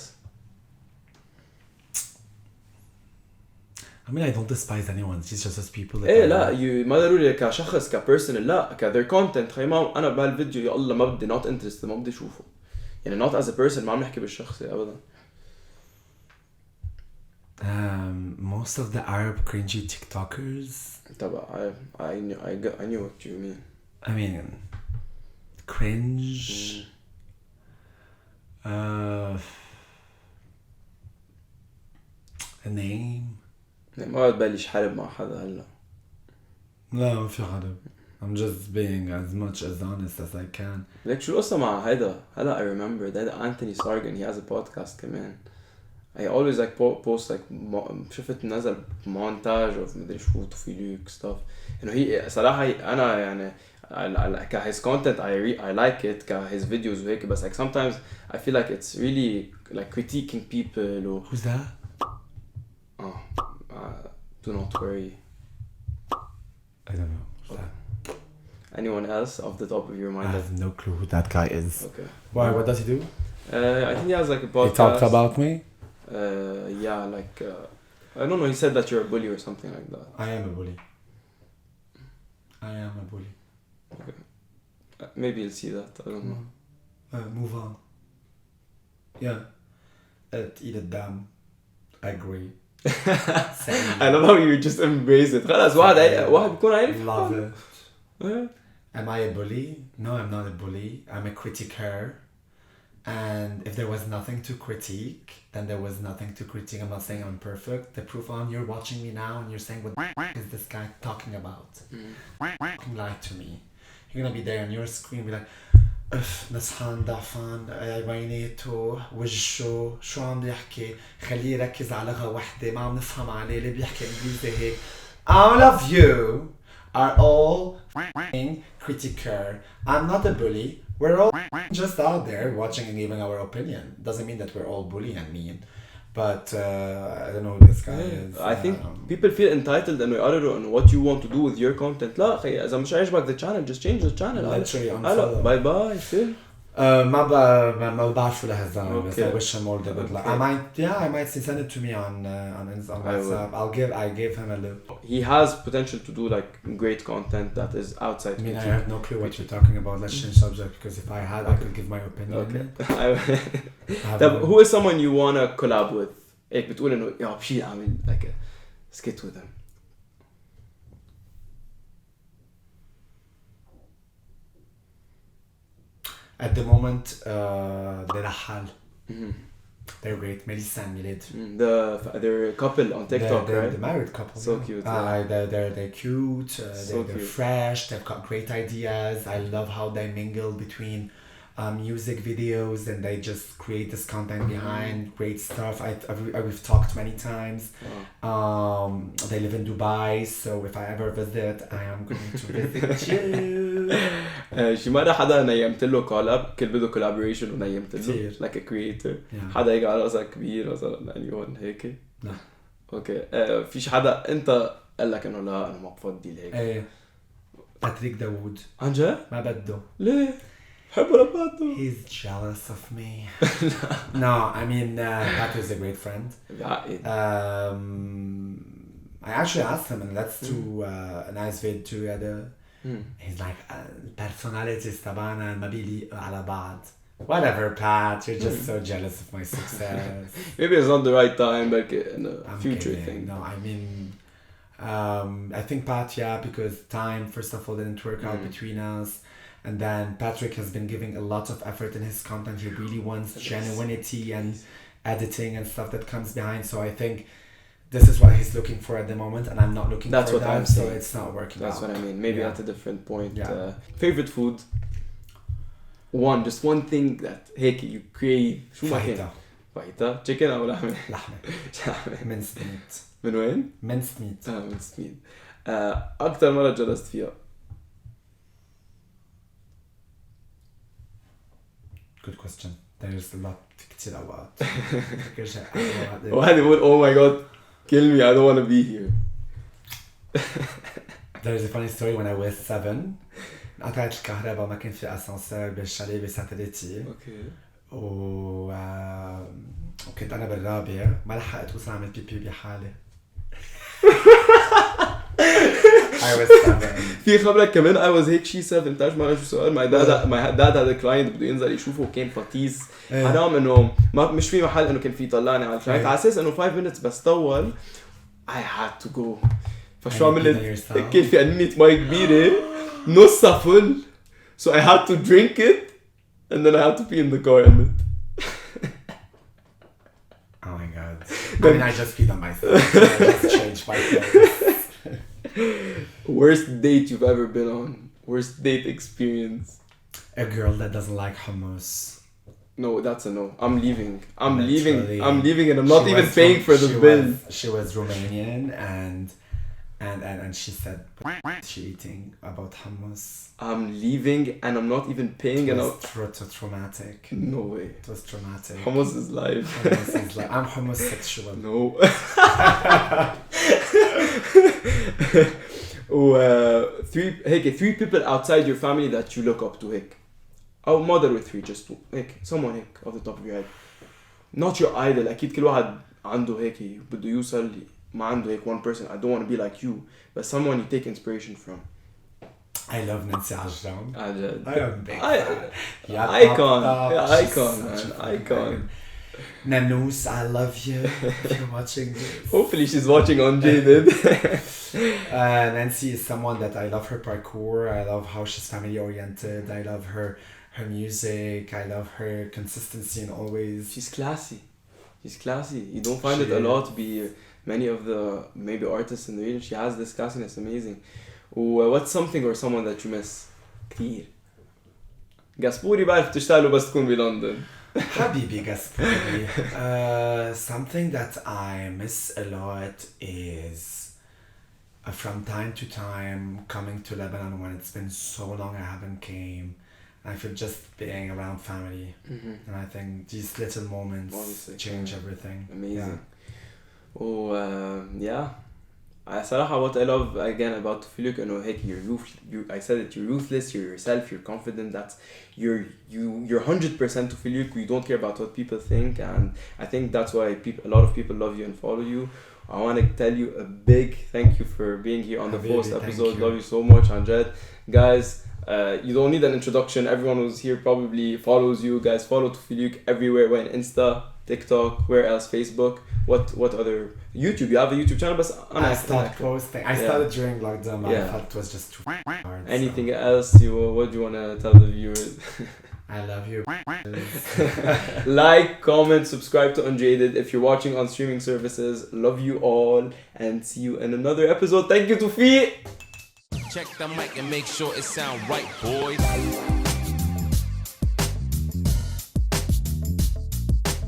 I mean, I don't despise anyone. It's just as people that لا ما ضروري كشخص كبرسون لا their content خي ما أنا بهالفيديو يا الله ما بدي not interested ما بدي أشوفه يعني not as a person ما عم نحكي بالشخصي أبدا. Most of the Arab cringy TikTokers. طبعا I knew what you mean. I mean, cringe. A name. ما ببلش حرب مع حدا هلا. لا ما في حرب. I'm just being as much as honest as I can. ليك شو القصة مع هيدا؟ هلا I remember that Anthony Sargon, he has a podcast كمان. I always like post like شفت نزل montage of مدري شو توفيلوك stuff. إنه هي صراحة أنا يعني his content I like it his videos وهيك بس like sometimes I feel like it's really like critiquing people. Who's that? Do not worry. I don't know. Who's that? Anyone else off the top of your mind? I have no clue who that guy is. Okay. Why? What does he do? I think he has like a podcast. He talks about me? Yeah, like I don't know, he said that you're a bully or something like that. I am a bully. Okay. Maybe you'll see that, I don't know. Move on. Yeah. Eat it down. I agree. I love how you just embrace it. خلاص واحد بيكون عارف. Love it. Am I a bully? No, I'm not a bully. I'm a critiquer. And if there was nothing to critique, then there was nothing to critique. I'm not saying I'm perfect. The proof on you're watching me now and you're saying, what is this guy talking about? Lie to me. You're gonna be there on your screen, be like, نصحان ضعفان عينيته وجهه شو عم بيحكي خليه يركز على لغة وحدة ما عم نفهم عليه اللي بيحكي انجليزي هيك. All of you are all critiquer. I'm not a bully. We're all just out there watching and giving our opinion. Doesn't mean that we're all bully and mean. But I don't know who this guy is. I think people feel entitled and يقرروا on what you want to do with your content. لا أخي إذا مش عاجبك the channel just change the channel. Literally unfollow. Bye bye. See? ما بعرفه لهالزلمة بس I wish him all the good luck. I might send it to me on WhatsApp. I gave him a look. He has potential to do like great content that is outside. I mean, I have no clue what you're talking about. Let's change subject because if I had, I could give my opinion. Okay. Who is someone you wanna collab with? إيك بتقول إنه يا بشي أعمل like a skit with him. At the moment, Derahal. They're great. Melissa and Milid. They're a couple on TikTok, they're right? The married couple. So cute. Yeah. They're cute. They're cute. fresh. They've got great ideas. I love how they mingle between music videos and they just create this content behind great stuff. We've talked many times. They live in Dubai, so if I ever visit, I am going to visit you. شي مرة حدا نيمت له collab كل بده collaboration ونيمت له like a creator. حدا يجي على راسك كبير مثلا anyone هيك. لا. اوكي فيش حدا انت قال لك انه لا انا ما بفضي لهيك. ايه باتريك داوود. عن جد؟ ما بده. ليه؟ بحبه لباته. He's jealous of me. No, I mean Pat is a great friend. I actually asked him and let's do a nice video together. He's like personalities تبعنا ما بيليقوا على بعض. Whatever, Pat, you're just so jealous of my success. Maybe it's not the right time, but in a future kidding. thing. No, I mean, I think Pat, because time, first of all, didn't work out between us. And then Patrick has been giving a lot of effort in his content. He really wants genuinity and editing and stuff that comes behind. So I think this is what he's looking for at the moment. And I'm not looking That's for what that, I'm so saying. it's not working That's out. what I mean. Maybe at a different point. Yeah. Favorite food? Just one thing that هيك you crave. شو ما كان؟ فايتا. Chicken أو لحمة؟ لحمة. Minced meat. من وين؟ Minced meat. minced meat. أكتر مرة جلست فيها. Good question. There's a lot كتير أوقات. واحد يقول oh my god kill me I don't want to be here. There's a funny story when I was 7. قطعت الكهرباء ما كان في أسانسير بالشاليه بساتريتي. وكنت أنا بالرابع ما لحقت أوصل أعمل بيبي بحالي. I was 7. في خبرك كمان I was هيك شي 7 بتعرف ما شو سؤال my dad had a client بده ينزل يشوفه كان فتيس حرام انه ما مش في محل انه كان في يطلعني على الكلاينت على اساس انه 5 minutes بس طول I had to go فشو عملت كان في أنينة مي كبيرة نصها full so I had to drink it and then I had to pee in the car in it. Oh my god. I mean I just peed on myself. I just changed my clothes. Worst date you've ever been on? Worst date experience? A girl that doesn't like hummus. No, that's a no. I'm leaving and I'm not even paying for the bill. She was Romanian and she said she eating about hummus. I'm leaving and I'm not even paying it was traumatic. No way. It was traumatic. Hummus is life. I'm homosexual. No. three people outside your family that you look up to هيك. أو mother with 3 just هيك someone هيك off the top of your head. Not your idol. أكيد كل واحد عنده هيك بده يوصل ما عنده هيك one person I don't want to be like you but someone you take inspiration from. I love Nancy Ajram. Jad. I am big fan. Yeah, Icon. top. Yeah, She's icon, such man. a fun Icon. woman. Nanous, I love you. If you're watching this. Hopefully she's watching Unjaded. Nancy is someone that I love her parkour. I love how she's family oriented. I love her music. I love her consistency and always. She's classy. She's classy. You don't find it a lot to be many of the maybe artists in the region. She has this classiness, amazing. What's something or someone that you miss كتير؟ قاسبوري بعرف تشتغلوا بس تكون بلندن. حبيبي قاسبوري. Something that I miss a lot is from time to time coming to Lebanon when it's been so long I haven't came. I feel just being around family. And I think these little moments change everything. Amazing. Yeah. صراحة what I love again about Toufiluk إنه هيك I said it, you're ruthless, you're yourself, you're confident, that's you're 100% Toufiluk, you don't care about what people think, and I think that's why a lot of people love you and follow you. I want to tell you a big thank you for being here on the first episode. Love you so much, Unjad. Guys, you don't need an introduction. Everyone who's here probably follows you. Guys, follow Toufiluk everywhere. We're on Insta, TikTok, where else? Facebook. What other? YouTube. You have a YouTube channel, but I started posting. I started during lockdown. I thought it was just too hard. Anything else? What do you want to tell the viewers? I love you. Like, comment, subscribe to Unjaded if you're watching on streaming services. Love you all and see you in another episode. Thank you, Toufi. Check the mic and make sure it sound right, boys.